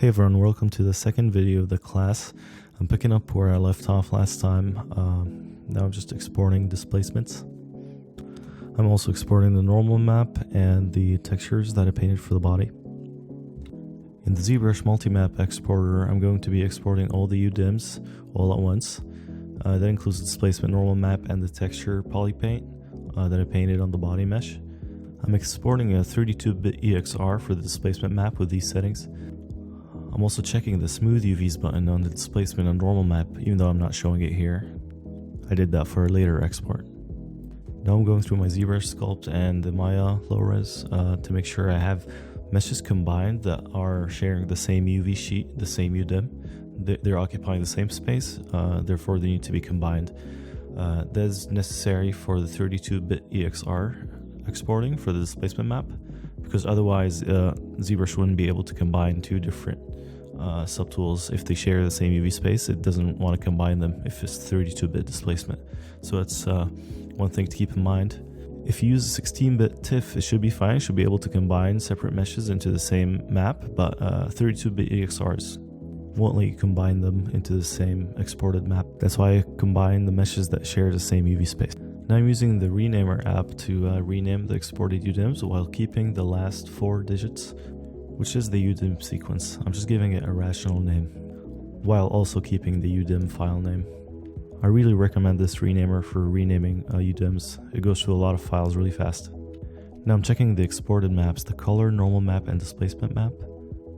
Hey everyone, welcome to the second video of the class. I'm picking up where I left off last time. Now I'm just exporting displacements. I'm also exporting the normal map and the textures that I painted for the body. In the ZBrush multi-map exporter, I'm going to be exporting all the UDIMs all at once. That includes the displacement normal map and the texture polypaint that I painted on the body mesh. I'm exporting a 32-bit EXR for the displacement map with these settings. I'm also checking the smooth UVs button on the displacement and normal map, even though I'm not showing it here. I did that for a later export. Now I'm going through my ZBrush sculpt and the Maya low res to make sure I have meshes combined that are sharing the same UV sheet, the same UDIM. They're occupying the same space, therefore they need to be combined. That is necessary for the 32-bit EXR exporting for the displacement map, because otherwise ZBrush wouldn't be able to combine two different subtools. If they share the same UV space, it doesn't want to combine them if it's 32-bit displacement. So that's one thing to keep in mind. If you use a 16-bit TIFF, it should be fine. It should be able to combine separate meshes into the same map, but 32-bit EXRs won't let you combine them into the same exported map. That's why I combine the meshes that share the same UV space. Now I'm using the Renamer app to rename the exported UDIMs while keeping the last 4 digits, which is the UDIM sequence. I'm just giving it a rational name, while also keeping the UDIM file name. I really recommend this Renamer for renaming UDIMs. It goes through a lot of files really fast. Now I'm checking the exported maps, the color, normal map, and displacement map.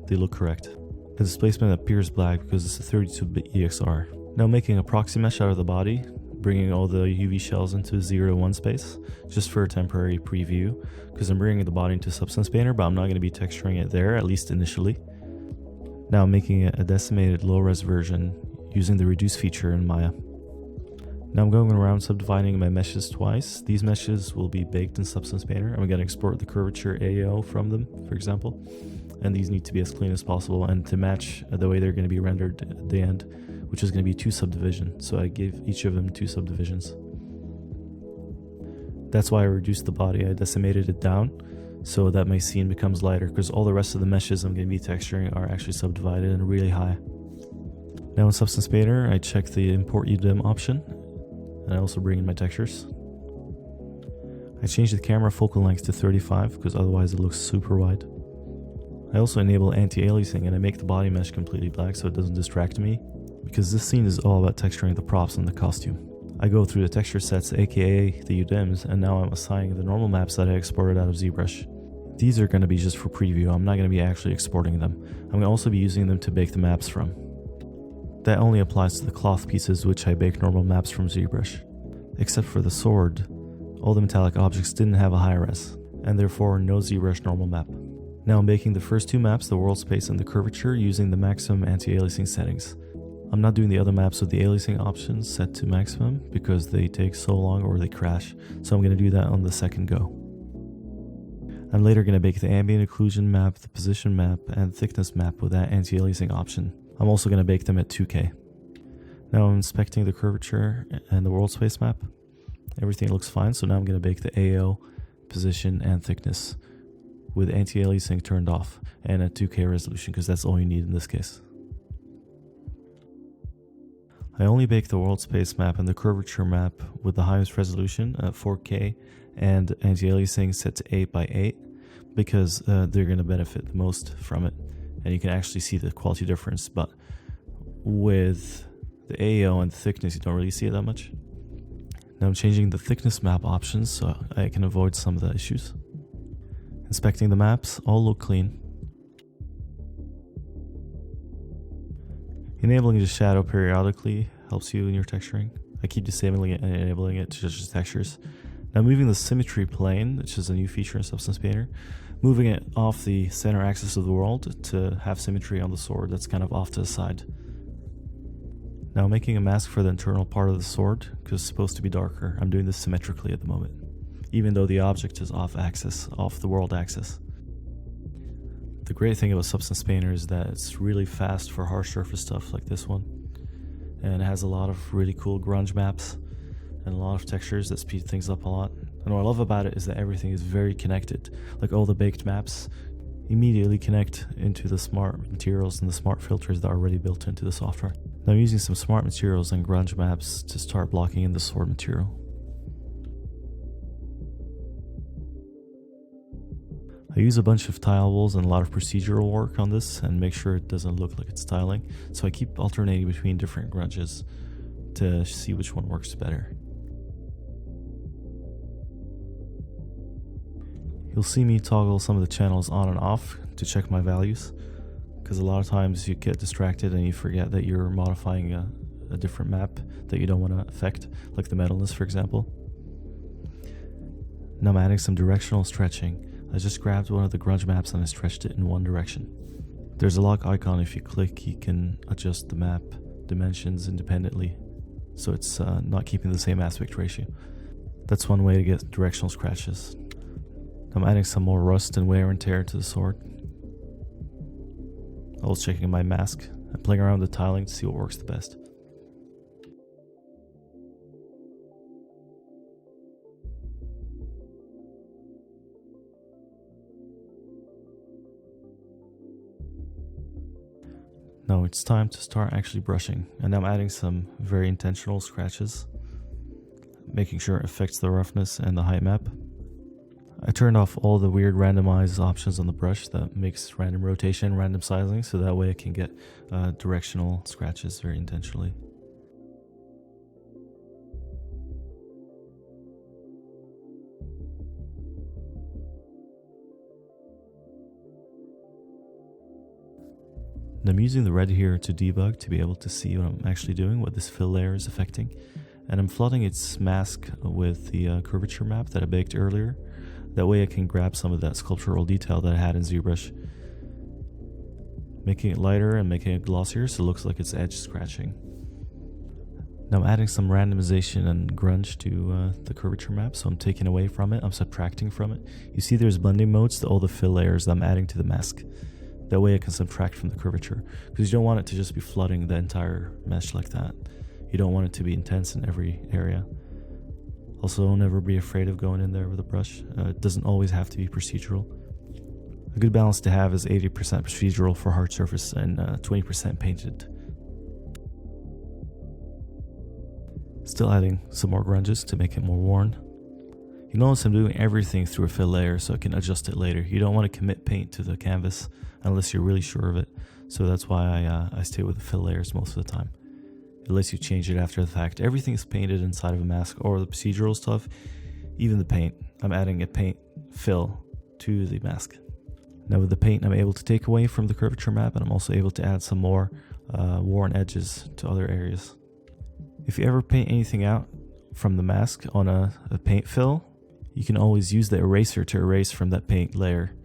They look correct. The displacement appears black because it's a 32-bit EXR. Now making a proxy mesh out of the body, bringing all the UV shells into 0 to 1 space, just for a temporary preview, because I'm bringing the body into Substance Painter, but I'm not going to be texturing it there, at least initially. Now I'm making it a decimated low-res version using the reduce feature in Maya. Now I'm going around subdividing my meshes twice. These meshes will be baked in Substance Painter. I'm going to export the curvature AO from them, for example, and these need to be as clean as possible and to match the way they're going to be rendered at the end, which is going to be 2 subdivisions. So I gave each of them 2 subdivisions. That's why I reduced the body. I decimated it down so that my scene becomes lighter, because all the rest of the meshes I'm going to be texturing are actually subdivided and really high. Now in Substance Painter, I check the import UDIM option, and I also bring in my textures. I change the camera focal length to 35 because otherwise it looks super wide. I also enable anti-aliasing and I make the body mesh completely black so it doesn't distract me, because this scene is all about texturing the props and the costume. I go through the texture sets, aka the UDIMs, and now I'm assigning the normal maps that I exported out of ZBrush. These are going to be just for preview. I'm not going to be actually exporting them. I'm going to also be using them to bake the maps from. That only applies to the cloth pieces, which I bake normal maps from ZBrush. Except for the sword, all the metallic objects didn't have a high res, and therefore no ZBrush normal map. Now I'm baking the first 2 maps, the world space and the curvature, using the maximum anti-aliasing settings. I'm not doing the other maps with the aliasing options set to maximum because they take so long or they crash, so I'm going to do that on the second go. I'm later going to bake the ambient occlusion map, the position map, and thickness map with that anti-aliasing option. I'm also going to bake them at 2K. Now I'm inspecting the curvature and the world space map. Everything looks fine, so now I'm going to bake the AO, position, and thickness with anti-aliasing turned off and at 2K resolution, because that's all you need in this case. I only bake the world space map and the curvature map with the highest resolution at 4K and anti-aliasing set to 8x8 because they're going to benefit the most from it, and you can actually see the quality difference, but with the AO and the thickness you don't really see it that much. Now I'm changing the thickness map options so I can avoid some of the issues. Inspecting the maps, all look clean. Enabling the shadow periodically helps you in your texturing. I keep disabling it and enabling it to just textures. Now moving the symmetry plane, which is a new feature in Substance Painter, moving it off the center axis of the world to have symmetry on the sword that's kind of off to the side. Now making a mask for the internal part of the sword, because it's supposed to be darker. I'm doing this symmetrically at the moment, even though the object is off axis, off the world axis. The great thing about Substance Painter is that it's really fast for harsh surface stuff like this one, and it has a lot of really cool grunge maps and a lot of textures that speed things up a lot. And what I love about it is that everything is very connected. Like all the baked maps immediately connect into the smart materials and the smart filters that are already built into the software. Now I'm using some smart materials and grunge maps to start blocking in the sword material. I use a bunch of tile walls and a lot of procedural work on this and make sure it doesn't look like it's tiling, so I keep alternating between different grunges to see which one works better. You'll see me toggle some of the channels on and off to check my values, because a lot of times you get distracted and you forget that you're modifying a different map that you don't want to affect, like the metalness for example. Now I'm adding some directional stretching. I just grabbed one of the grunge maps and I stretched it in one direction. There's a lock icon. If you click, you can adjust the map dimensions independently, so it's not keeping the same aspect ratio. That's one way to get directional scratches. I'm adding some more rust and wear and tear to the sword. I was checking my mask and playing around with the tiling to see what works the best. Now it's time to start actually brushing, and I'm adding some very intentional scratches, making sure it affects the roughness and the height map. I turned off all the weird randomized options on the brush that makes random rotation, random sizing, so that way I can get directional scratches very intentionally. And I'm using the red here to debug to be able to see what I'm actually doing, what this fill layer is affecting. And I'm flooding its mask with the curvature map that I baked earlier. That way I can grab some of that sculptural detail that I had in ZBrush, making it lighter and making it glossier so it looks like it's edge scratching. Now I'm adding some randomization and grunge to the curvature map, so I'm taking away from it, I'm subtracting from it. You see there's blending modes to all the fill layers that I'm adding to the mask. That way I can subtract from the curvature, because you don't want it to just be flooding the entire mesh like that. You don't want it to be intense in every area. Also, never be afraid of going in there with a brush. It doesn't always have to be procedural. A good balance to have is 80% procedural for hard surface and 20% painted. Still adding some more grunges to make it more worn. You notice I'm doing everything through a fill layer so I can adjust it later. You don't want to commit paint to the canvas unless you're really sure of it. So that's why I stay with the fill layers most of the time. It lets you change it after the fact. Everything is painted inside of a mask, or the procedural stuff, even the paint. I'm adding a paint fill to the mask. Now with the paint, I'm able to take away from the curvature map, and I'm also able to add some more worn edges to other areas. If you ever paint anything out from the mask on a paint fill, you can always use the eraser to erase from that paint layer.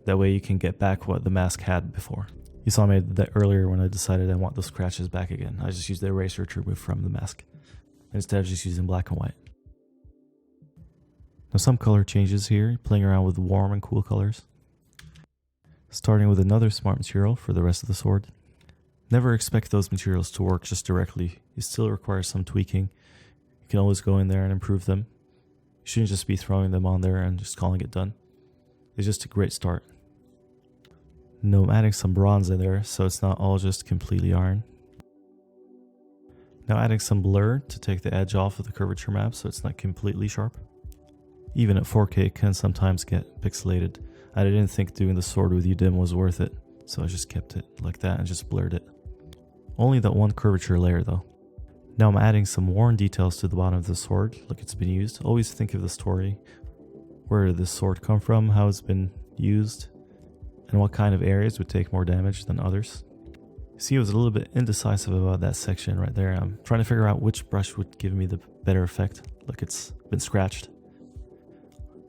That way you can get back what the mask had before. You saw me did that earlier when I decided I want those scratches back again. I just used the eraser to remove from the mask, instead of just using black and white. Now some color changes here, playing around with warm and cool colors. Starting with another smart material for the rest of the sword. Never expect those materials to work just directly. It still requires some tweaking. You can always go in there and improve them. You shouldn't just be throwing them on there and just calling it done. It's just a great start. No, I'm adding some bronze in there, so it's not all just completely iron. Now adding some blur to take the edge off of the curvature map so it's not completely sharp. Even at 4K it can sometimes get pixelated. I didn't think doing the sword with UDIM was worth it, so I just kept it like that and just blurred it. Only that one curvature layer though. Now I'm adding some worn details to the bottom of the sword, like it's been used. Always think of the story. Where did this sword come from, how it's been used, and what kind of areas would take more damage than others. See, I was a little bit indecisive about that section right there. I'm trying to figure out which brush would give me the better effect, like it's been scratched.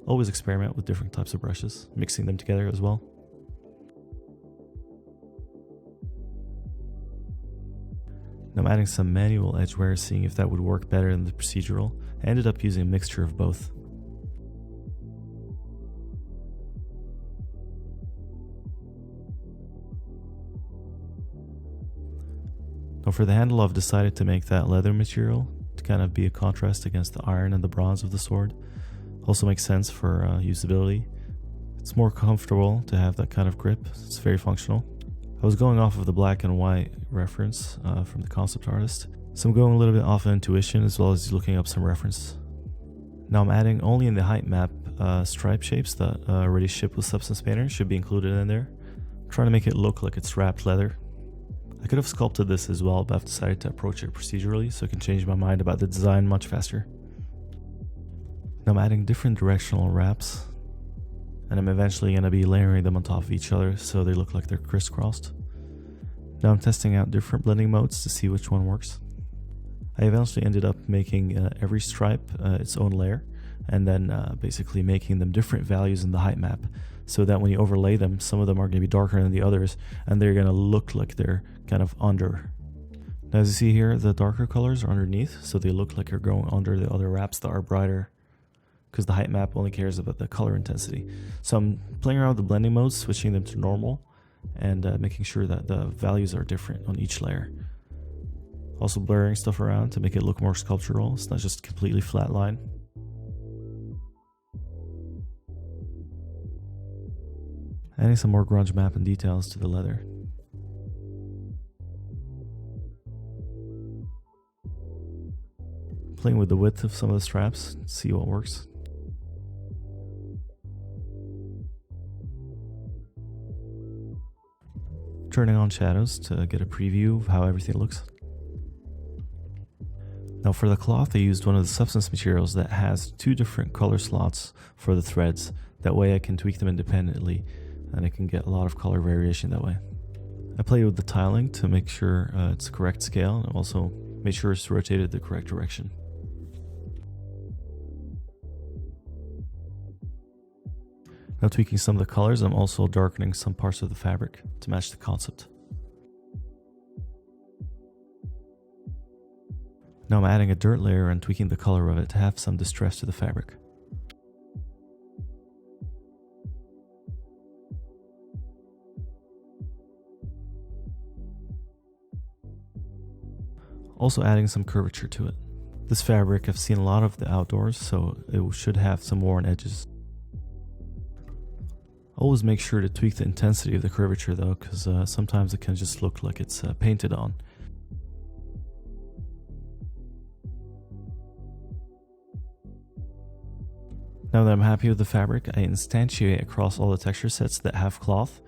Always experiment with different types of brushes, mixing them together as well. Now I'm adding some manual edge wear, seeing if that would work better than the procedural. I ended up using a mixture of both. Now for the handle, I've decided to make that leather material to kind of be a contrast against the iron and the bronze of the sword. Also makes sense for usability. It's more comfortable to have that kind of grip. It's very functional. I was going off of the black and white reference from the concept artist, so I'm going a little bit off of intuition as well as looking up some reference. Now I'm adding only in the height map stripe shapes that already ship with Substance Painter, should be included in there. I'm trying to make it look like it's wrapped leather. I could have sculpted this as well, but I've decided to approach it procedurally so I can change my mind about the design much faster. Now I'm adding different directional wraps, and I'm eventually going to be layering them on top of each other so they look like they're crisscrossed. Now I'm testing out different blending modes to see which one works. I eventually ended up making every stripe its own layer, and then basically making them different values in the height map, so that when you overlay them, some of them are going to be darker than the others, and they're going to look like they're kind of under. Now as you see here, the darker colors are underneath, so they look like they're going under the other wraps that are brighter, because the height map only cares about the color intensity. So I'm playing around with the blending modes, switching them to normal, and making sure that the values are different on each layer. Also blurring stuff around to make it look more sculptural. It's not just completely flat line. Adding some more grunge map and details to the leather. Playing with the width of some of the straps, see what works. Turning on shadows to get a preview of how everything looks. Now for the cloth, I used one of the Substance materials that has 2 different color slots for the threads. That way I can tweak them independently, and I can get a lot of color variation that way. I played with the tiling to make sure it's the correct scale, and also made sure it's rotated the correct direction. Now tweaking some of the colors, I'm also darkening some parts of the fabric to match the concept. Now I'm adding a dirt layer and tweaking the color of it to have some distress to the fabric. Also adding some curvature to it. This fabric I've seen a lot of the outdoors, so it should have some worn edges. Always make sure to tweak the intensity of the curvature though, because sometimes it can just look like it's painted on. Now that I'm happy with the fabric, I instantiate across all the texture sets that have cloth.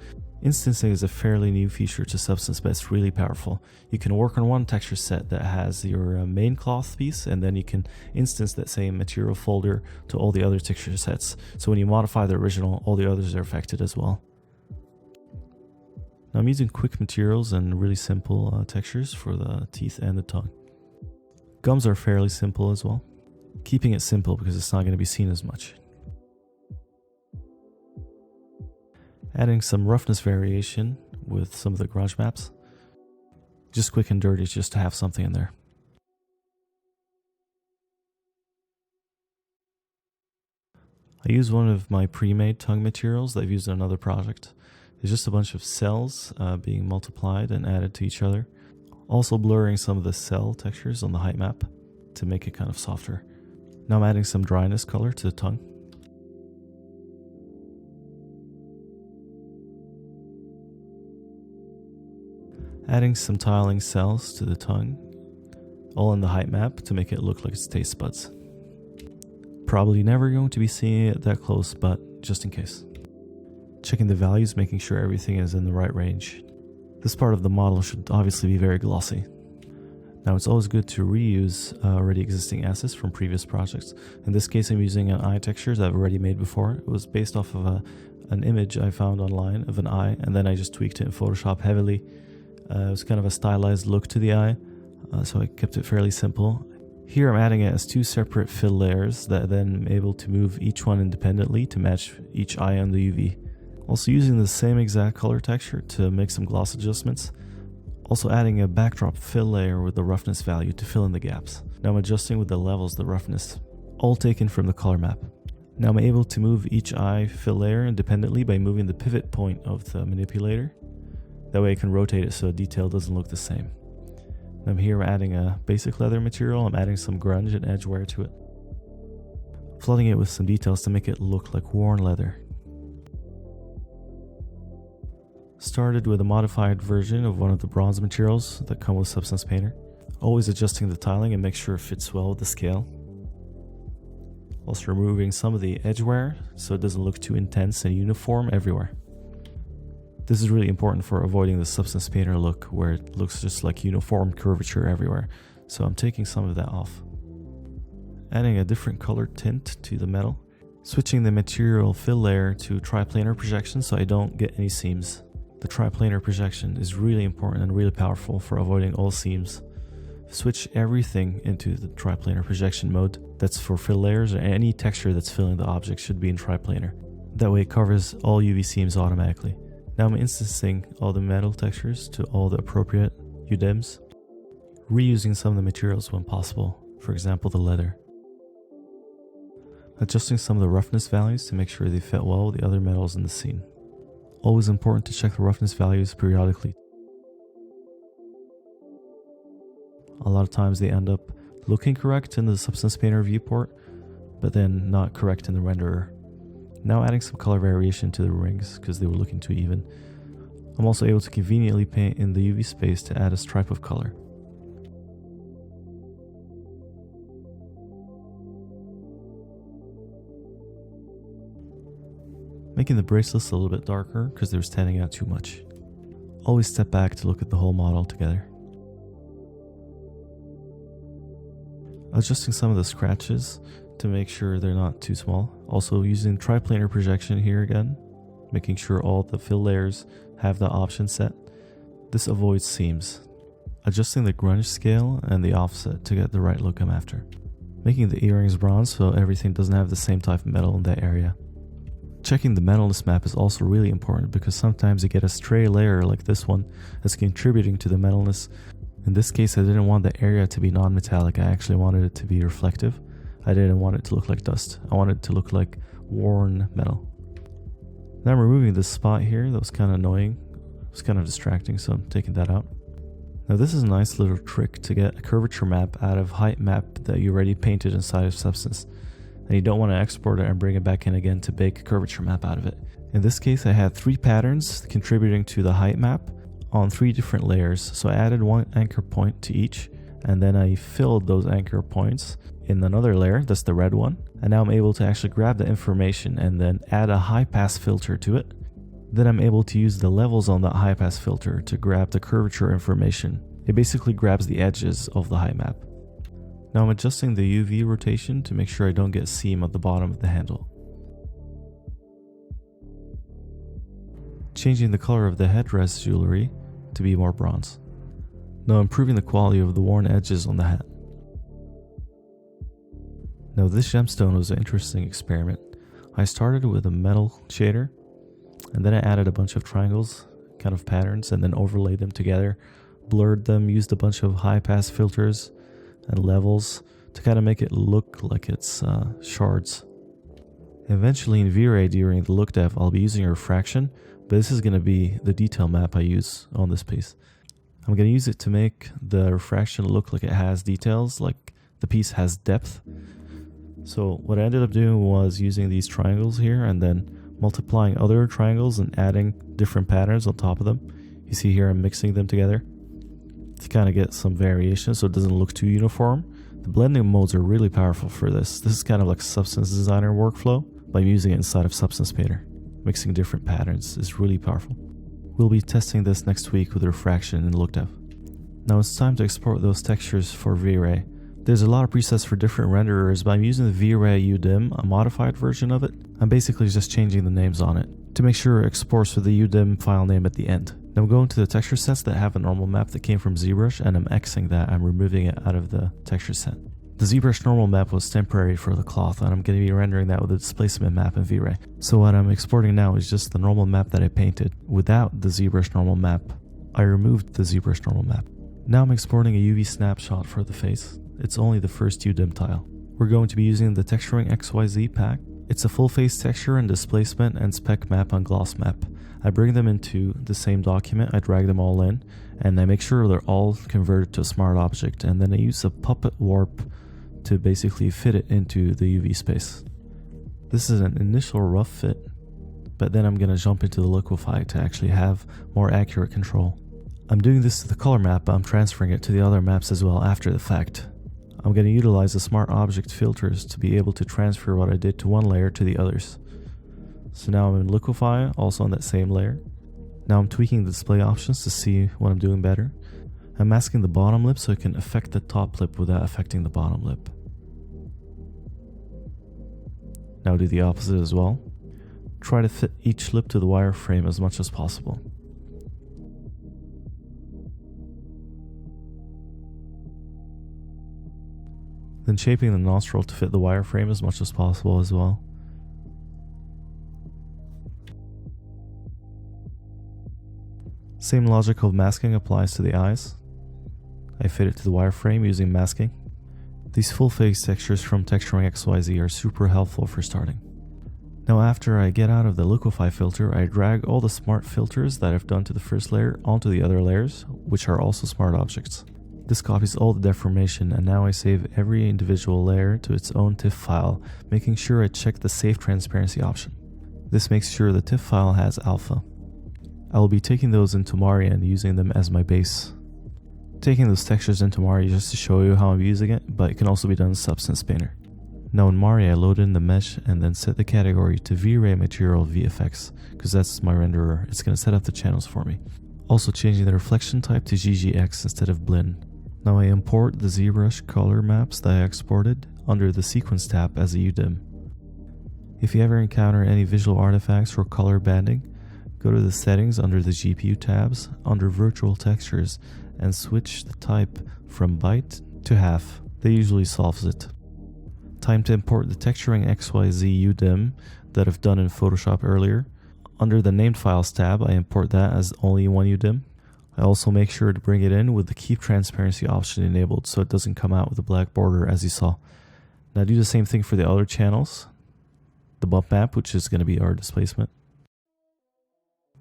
Instancing is a fairly new feature to Substance, but it's really powerful. You can work on one texture set that has your main cloth piece, and then you can instance that same material folder to all the other texture sets. So when you modify the original, all the others are affected as well. Now I'm using quick materials and really simple textures for the teeth and the tongue. Gums are fairly simple as well. Keeping it simple because it's not going to be seen as much. Adding some roughness variation with some of the grunge maps. Just quick and dirty just to have something in there. I use one of my pre-made tongue materials that I've used in another project. It's just a bunch of cells being multiplied and added to each other. Also blurring some of the cell textures on the height map to make it kind of softer. Now I'm adding some dryness color to the tongue. Adding some tiling cells to the tongue, all in the height map to make it look like it's taste buds. Probably never going to be seeing it that close, but just in case. Checking the values, making sure everything is in the right range. This part of the model should obviously be very glossy. Now it's always good to reuse already existing assets from previous projects. In this case I'm using an eye texture that I've already made before. It was based off of an image I found online of an eye, and then I just tweaked it in Photoshop heavily. It was kind of a stylized look to the eye, so I kept it fairly simple. Here I'm adding it as 2 separate fill layers that then I'm able to move each one independently to match each eye on the UV. Also using the same exact color texture to make some gloss adjustments. Also adding a backdrop fill layer with the roughness value to fill in the gaps. Now I'm adjusting with the levels, the roughness, all taken from the color map. Now I'm able to move each eye fill layer independently by moving the pivot point of the manipulator. That way I can rotate it so the detail doesn't look the same. I'm here adding a basic leather material. I'm adding some grunge and edge wear to it. Flooding it with some details to make it look like worn leather. Started with a modified version of one of the bronze materials that come with Substance Painter. Always adjusting the tiling and make sure it fits well with the scale. Also removing some of the edge wear so it doesn't look too intense and uniform everywhere. This is really important for avoiding the Substance Painter look where it looks just like uniform curvature everywhere. So I'm taking some of that off. Adding a different color tint to the metal. Switching the material fill layer to triplanar projection so I don't get any seams. The triplanar projection is really important and really powerful for avoiding all seams. Switch everything into the triplanar projection mode. That's for fill layers, or any texture that's filling the object should be in triplanar. That way it covers all UV seams automatically. Now I'm instancing all the metal textures to all the appropriate UDEMs. Reusing some of the materials when possible, for example the leather. Adjusting some of the roughness values to make sure they fit well with the other metals in the scene. Always important to check the roughness values periodically. A lot of times they end up looking correct in the Substance Painter viewport, but then not correct in the renderer. Now adding some color variation to the rings because they were looking too even. I'm also able to conveniently paint in the UV space to add a stripe of color. Making the bracelets a little bit darker because they were standing out too much. Always step back to look at the whole model together. Adjusting some of the scratches to make sure they're not too small. Also using triplanar projection here again, making sure all the fill layers have the option set. This avoids seams. Adjusting the grunge scale and the offset to get the right look I'm after. Making the earrings bronze so everything doesn't have the same type of metal in that area. Checking the metalness map is also really important because sometimes you get a stray layer like this one that's contributing to the metalness. In this case, I didn't want the area to be non-metallic. I actually wanted it to be reflective. I didn't want it to look like dust. I wanted it to look like worn metal. Now I'm removing this spot here that was kind of annoying. It was kind of distracting, so I'm taking that out. Now this is a nice little trick to get a curvature map out of height map that you already painted inside of Substance. And you don't want to export it and bring it back in again to bake a curvature map out of it. In this case, I had 3 patterns contributing to the height map on 3 different layers. So I added 1 anchor point to each, and then I filled those anchor points in another layer, that's the red one. And now I'm able to actually grab the information and then add a high pass filter to it. Then I'm able to use the levels on that high pass filter to grab the curvature information. It basically grabs the edges of the height map. Now I'm adjusting the UV rotation to make sure I don't get seam at the bottom of the handle. Changing the color of the headrest jewelry to be more bronze. Now improving the quality of the worn edges on the hat. Now this gemstone was an interesting experiment. I started with a metal shader, and then I added a bunch of triangles, kind of patterns, and then overlaid them together, blurred them, used a bunch of high pass filters and levels to kind of make it look like it's shards. Eventually in V-Ray during the LookDev I'll be using a refraction, but this is going to be the detail map I use on this piece. I'm going to use it to make the refraction look like it has details, like the piece has depth. So what I ended up doing was using these triangles here and then multiplying other triangles and adding different patterns on top of them. You see here I'm mixing them together to kind of get some variation so it doesn't look too uniform. The blending modes are really powerful for this. This is kind of like Substance Designer workflow, but I'm using it inside of Substance Painter. Mixing different patterns is really powerful. We'll be testing this next week with refraction in LookDev. Now it's time to export those textures for V-Ray. There's a lot of presets for different renderers, but I'm using the V-Ray UDIM, a modified version of it. I'm basically just changing the names on it to make sure it exports with the UDIM file name at the end. Now I'm going to the texture sets that have a normal map that came from ZBrush, and I'm Xing that. I'm removing it out of the texture set. The ZBrush normal map was temporary for the cloth, and I'm going to be rendering that with a displacement map in V-Ray. So what I'm exporting now is just the normal map that I painted without the ZBrush normal map. I removed the ZBrush normal map. Now I'm exporting a UV snapshot for the face. It's only the first UDIM tile. We're going to be using the Texturing XYZ pack. It's a full face texture and displacement and spec map on gloss map. I bring them into the same document, I drag them all in, and I make sure they're all converted to a smart object, and then I use a puppet warp to basically fit it into the UV space. This is an initial rough fit, but then I'm going to jump into the liquify to actually have more accurate control. I'm doing this to the color map, but I'm transferring it to the other maps as well after the fact. I'm going to utilize the smart object filters to be able to transfer what I did to one layer to the others. So now I'm in liquify, also on that same layer. Now I'm tweaking the display options to see what I'm doing better. I'm masking the bottom lip so it can affect the top lip without affecting the bottom lip. Now do the opposite as well. Try to fit each lip to the wireframe as much as possible. Then shaping the nostril to fit the wireframe as much as possible as well. Same logic of masking applies to the eyes. I fit it to the wireframe using masking. These full face textures from Texturing XYZ are super helpful for starting. Now after I get out of the liquify filter, I drag all the smart filters that I've done to the first layer onto the other layers, which are also smart objects. This copies all the deformation, and now I save every individual layer to its own TIFF file, making sure I check the Save Transparency option. This makes sure the TIFF file has alpha. I will be taking those into Mari and using them as my base. Taking those textures into Mari just to show you how I'm using it, but it can also be done in Substance Painter. Now in Mari I load in the mesh and then set the category to V-Ray Material VFX, because that's my renderer. It's going to set up the channels for me. Also changing the reflection type to GGX instead of Blend. Now I import the ZBrush color maps that I exported under the Sequence tab as a UDIM. If you ever encounter any visual artifacts or color banding, go to the settings under the GPU tabs, under virtual textures, and switch the type from byte to half. That usually solves it. Time to import the Texturing XYZ UDIM that I've done in Photoshop earlier. Under the named files tab, I import that as only one UDIM. I also make sure to bring it in with the Keep Transparency option enabled so it doesn't come out with a black border as you saw. Now do the same thing for the other channels. The bump map, which is going to be our displacement.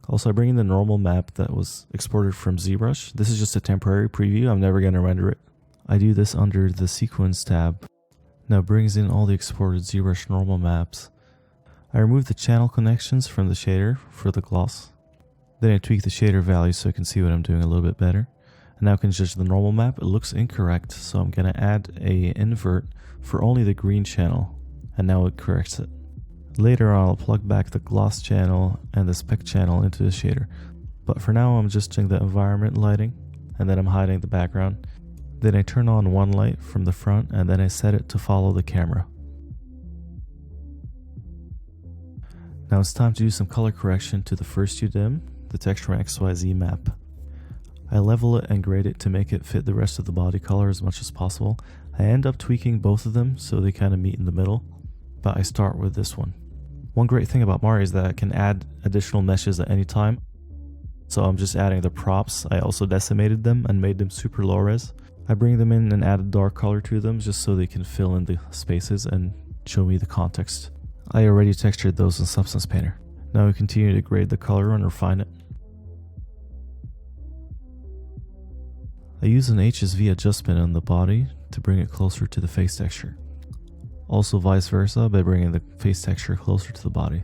Also, I bring in the normal map that was exported from ZBrush. This is just a temporary preview. I'm never going to render it. I do this under the Sequence tab. Now it brings in all the exported ZBrush normal maps. I remove the channel connections from the shader for the gloss. Then I tweak the shader value so I can see what I'm doing a little bit better. And now I can judge the normal map. It looks incorrect, so I'm going to add a invert for only the green channel. And now it corrects it. Later I'll plug back the gloss channel and the spec channel into the shader. But for now I'm just doing the environment lighting, and then I'm hiding the background. Then I turn on one light from the front, and then I set it to follow the camera. Now it's time to do some color correction to the first UDIM, the Texturing XYZ map. I level it and grade it to make it fit the rest of the body color as much as possible. I end up tweaking both of them so they kind of meet in the middle, but I start with this one. One great thing about Mari is that I can add additional meshes at any time. So I'm just adding the props. I also decimated them and made them super low res. I bring them in and add a dark color to them just so they can fill in the spaces and show me the context. I already textured those in Substance Painter. Now we continue to grade the color and refine it. I use an HSV adjustment on the body to bring it closer to the face texture. Also vice versa by bringing the face texture closer to the body.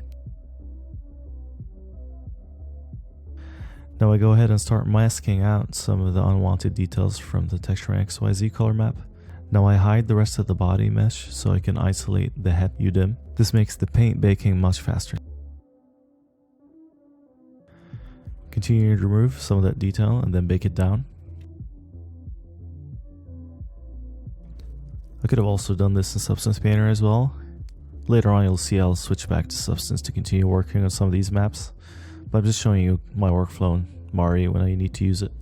Now I go ahead and start masking out some of the unwanted details from the Texturing XYZ color map. Now I hide the rest of the body mesh so I can isolate the head UDIM. This makes the paint baking much faster. Continue to remove some of that detail and then bake it down. I could have also done this in Substance Painter as well. Later on you'll see I'll switch back to Substance to continue working on some of these maps. But I'm just showing you my workflow in Mari when I need to use it.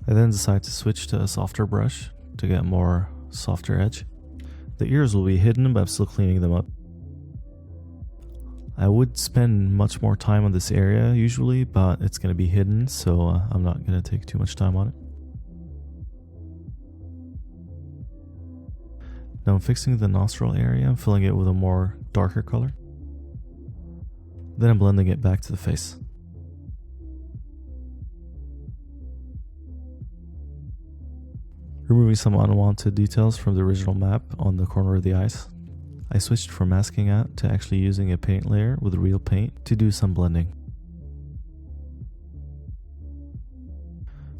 I then decide to switch to a softer brush to get more softer edge. The ears will be hidden, but I'm still cleaning them up. I would spend much more time on this area usually, but it's going to be hidden, so I'm not going to take too much time on it. Now I'm fixing the nostril area. I'm filling it with a more darker color. Then I'm blending it back to the face. Removing some unwanted details from the original map on the corner of the eyes. I I switched from masking out to actually using a paint layer with real paint to do some blending.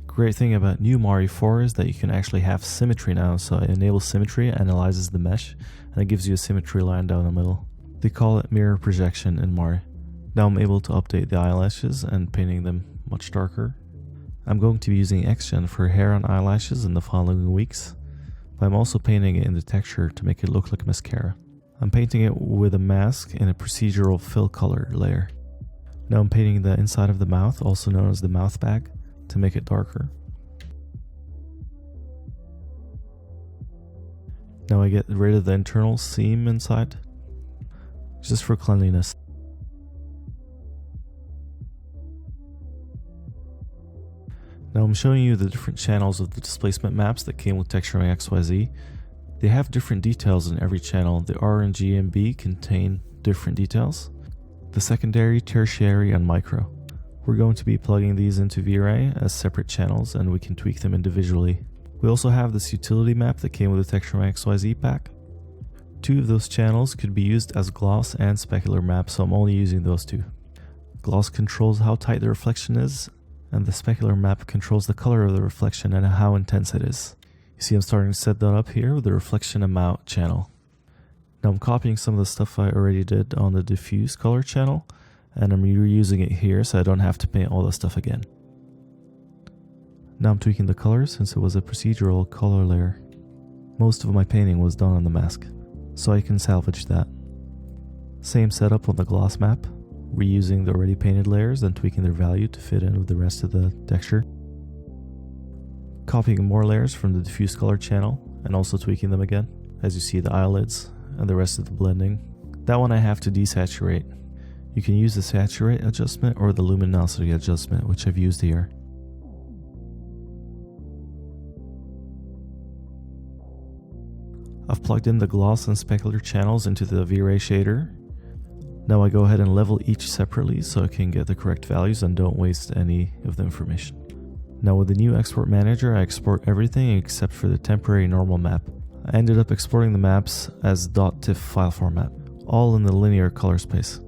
Great thing about new Mari 4 is that you can actually have symmetry now, so it enables symmetry, analyzes the mesh, and it gives you a symmetry line down the middle. They call it mirror projection in Mari. Now I'm able to update the eyelashes and painting them much darker. I'm going to be using XGen for hair and eyelashes in the following weeks, but I'm also painting it in the texture to make it look like mascara. I'm painting it with a mask in a procedural fill color layer. Now I'm painting the inside of the mouth, also known as the mouth bag, to make it darker. Now I get rid of the internal seam inside, just for cleanliness. Now I'm showing you the different channels of the displacement maps that came with Texturing XYZ. They have different details in every channel. The R and G and B contain different details. The secondary, tertiary, and micro. We're going to be plugging these into V-Ray as separate channels, and we can tweak them individually. We also have this utility map that came with the Texturing XYZ pack. Two of those channels could be used as gloss and specular maps, so I'm only using those two. Gloss controls how tight the reflection is, and the specular map controls the color of the reflection and how intense it is. You see I'm starting to set that up here with the reflection amount channel. Now I'm copying some of the stuff I already did on the diffuse color channel, and I'm reusing it here so I don't have to paint all the stuff again. Now I'm tweaking the colors since it was a procedural color layer. Most of my painting was done on the mask, so I can salvage that. Same setup on the gloss map, reusing the already painted layers and tweaking their value to fit in with the rest of the texture. Copying more layers from the diffuse color channel and also tweaking them again, as you see the eyelids and the rest of the blending. That one I have to desaturate. You can use the saturate adjustment or the luminosity adjustment, which I've used here. I've plugged in the gloss and specular channels into the V-Ray shader. Now I go ahead and level each separately so I can get the correct values and don't waste any of the information. Now with the new export manager, I export everything except for the temporary normal map. I ended up exporting the maps as .tiff file format, all in the linear color space.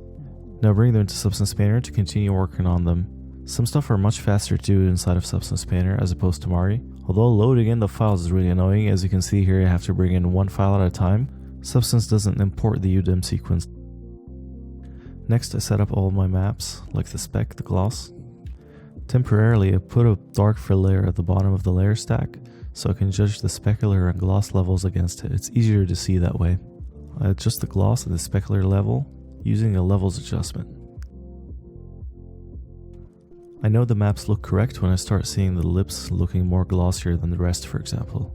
Now bring them into Substance Painter to continue working on them. Some stuff are much faster to do inside of Substance Painter as opposed to Mari. Although loading in the files is really annoying, as you can see here I have to bring in one file at a time. Substance doesn't import the UDIM sequence. Next I set up all my maps, like the spec, the gloss. Temporarily I put a dark fill layer at the bottom of the layer stack, so I can judge the specular and gloss levels against it. It's easier to see that way. I adjust the gloss and the specular level using a levels adjustment. I know the maps look correct when I start seeing the lips looking more glossier than the rest, for example.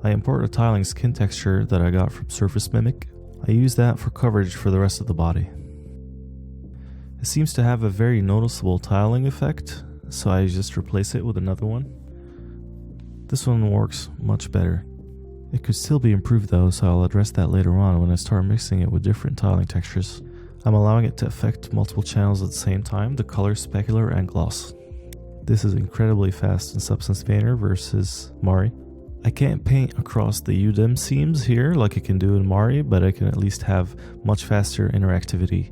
I import a tiling skin texture that I got from Surface Mimic. I use that for coverage for the rest of the body. It seems to have a very noticeable tiling effect, so I just replace it with another one. This one works much better. It could still be improved though, so I'll address that later on when I start mixing it with different tiling textures. I'm allowing it to affect multiple channels at the same time, the color, specular, and gloss. This is incredibly fast in Substance Painter versus Mari. I can't paint across the UDIM seams here like I can do in Mari, but I can at least have much faster interactivity.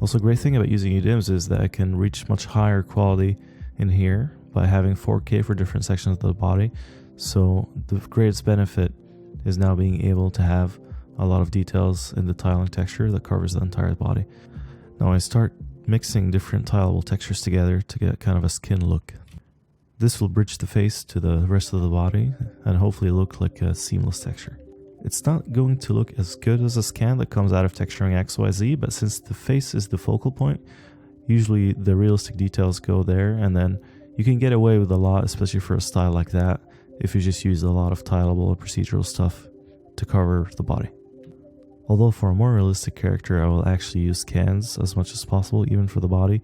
Also, a great thing about using UDIMs is that I can reach much higher quality in here by having 4K for different sections of the body. So the greatest benefit is now being able to have a lot of details in the tiling texture that covers the entire body. Now I start mixing different tileable textures together to get kind of a skin look. This will bridge the face to the rest of the body and hopefully look like a seamless texture. It's not going to look as good as a scan that comes out of Texturing XYZ, but since the face is the focal point, usually the realistic details go there, and then you can get away with a lot, especially for a style like that, if you just use a lot of tileable and procedural stuff to cover the body. Although for a more realistic character, I will actually use scans as much as possible, even for the body,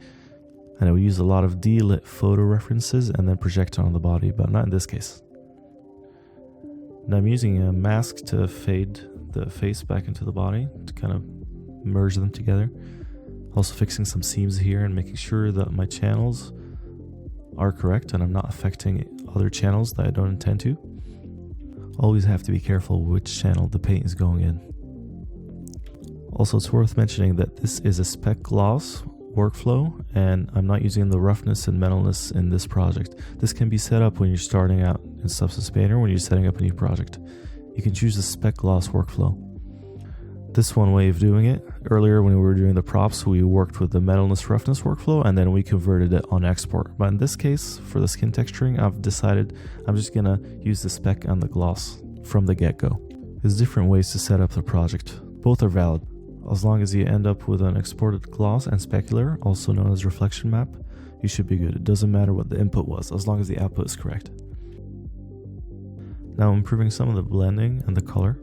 and I will use a lot of de-lit photo references and then project on the body, but not in this case. Now I'm using a mask to fade the face back into the body to kind of merge them together. Also fixing some seams here and making sure that my channels are correct and I'm not affecting other channels that I don't intend to. Always have to be careful which channel the paint is going in. Also, it's worth mentioning that this is a spec gloss workflow and I'm not using the roughness and metalness in this project. This can be set up when you're starting out in Substance Painter, when you're setting up a new project. You can choose the spec gloss workflow. This one way of doing it, earlier when we were doing the props, we worked with the metalness roughness workflow and then we converted it on export. But in this case, for the skin texturing, I've decided I'm just gonna use the spec and the gloss from the get-go. There's different ways to set up the project. Both are valid. As long as you end up with an exported gloss and specular, also known as reflection map, you should be good. It doesn't matter what the input was, as long as the output is correct. Now I'm improving some of the blending and the color.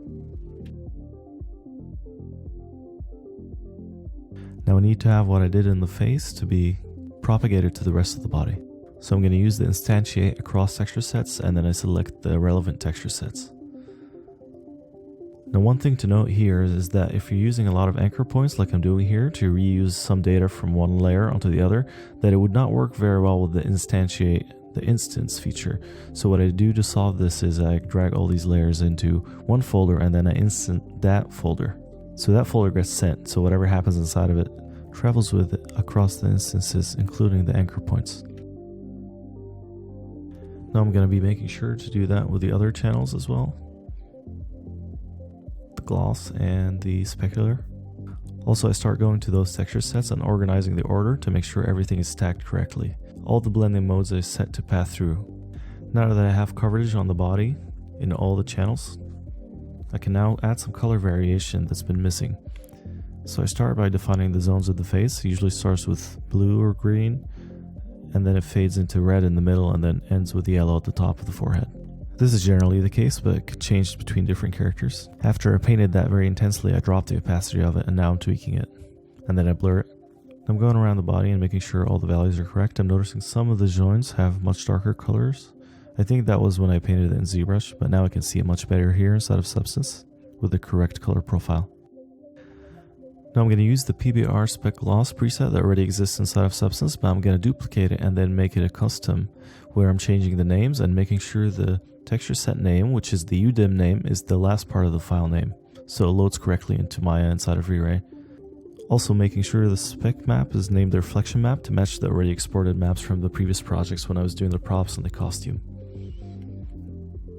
Now I need to have what I did in the face to be propagated to the rest of the body. So I'm going to use the instantiate across texture sets and then I select the relevant texture sets. Now one thing to note here is that if you're using a lot of anchor points like I'm doing here to reuse some data from one layer onto the other, that it would not work very well with the instantiate, the instance feature. So what I do to solve this is I drag all these layers into one folder and then I instant that folder. So that folder gets sent, so whatever happens inside of it travels with it across the instances, including the anchor points. Now I'm going to be making sure to do that with the other channels as well. The gloss and the specular. Also, I start going to those texture sets and organizing the order to make sure everything is stacked correctly. All the blending modes are set to path through. Now that I have coverage on the body in all the channels, I can now add some color variation that's been missing. So I start by defining the zones of the face. It usually starts with blue or green, and then it fades into red in the middle and then ends with yellow at the top of the forehead. This is generally the case, but it could change between different characters. After I painted that very intensely, I dropped the opacity of it and now I'm tweaking it. And then I blur it. I'm going around the body and making sure all the values are correct. I'm noticing some of the joints have much darker colors. I think that was when I painted it in ZBrush, but now I can see it much better here inside of Substance with the correct color profile. Now I'm going to use the PBR spec gloss preset that already exists inside of Substance, but I'm going to duplicate it and then make it a custom where I'm changing the names and making sure the texture set name, which is the UDIM name, is the last part of the file name, so it loads correctly into Maya inside of V-Ray. Also making sure the spec map is named the reflection map to match the already exported maps from the previous projects when I was doing the props and the costume.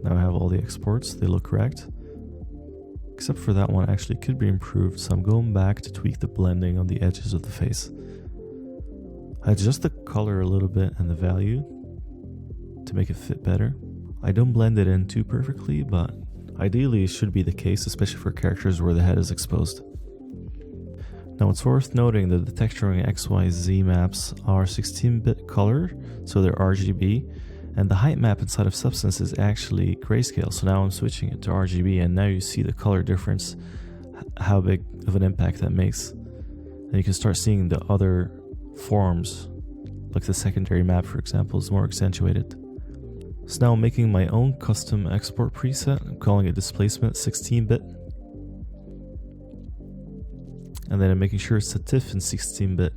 Now I have all the exports, they look correct. Except for that one actually could be improved, so I'm going back to tweak the blending on the edges of the face. I adjust the color a little bit and the value to make it fit better. I don't blend it in too perfectly, but ideally it should be the case, especially for characters where the head is exposed. Now it's worth noting that the texturing XYZ maps are 16-bit color, so they're RGB. And the height map inside of Substance is actually grayscale, so now I'm switching it to RGB and now you see the color difference, how big of an impact that makes. And you can start seeing the other forms, like the secondary map for example, is more accentuated. So now I'm making my own custom export preset, I'm calling it displacement 16-bit. And then I'm making sure it's a TIFF in 16-bit.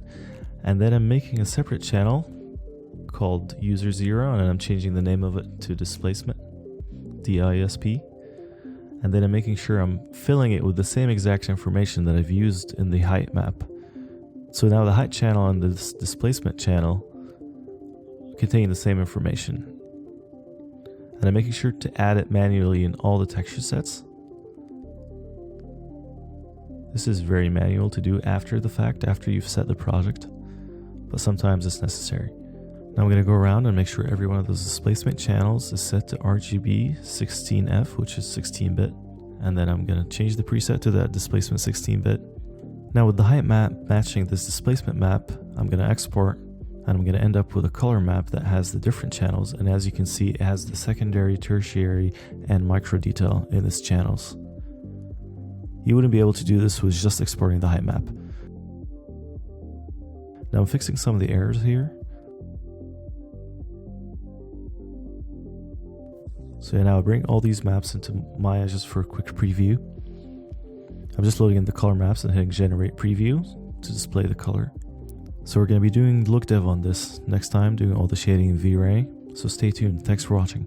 And then I'm making a separate channel called user 0 and I'm changing the name of it to displacement DISP, and then I'm making sure I'm filling it with the same exact information that I've used in the height map. So now the height channel and the displacement channel contain the same information, and I'm making sure to add it manually in all the texture sets. This is very manual to do after the fact, after you've set the project, but sometimes it's necessary. Now I'm going to go around and make sure every one of those displacement channels is set to RGB 16F, which is 16-bit. And then I'm going to change the preset to that displacement 16-bit. Now with the height map matching this displacement map, I'm going to export and I'm going to end up with a color map that has the different channels. And as you can see, it has the secondary, tertiary, and micro detail in its channels. You wouldn't be able to do this with just exporting the height map. Now I'm fixing some of the errors here. So now I bring all these maps into Maya just for a quick preview. I'm just loading in the color maps and hitting generate preview to display the color. So we're going to be doing LookDev on this next time, doing all the shading in V-Ray. So stay tuned. Thanks for watching.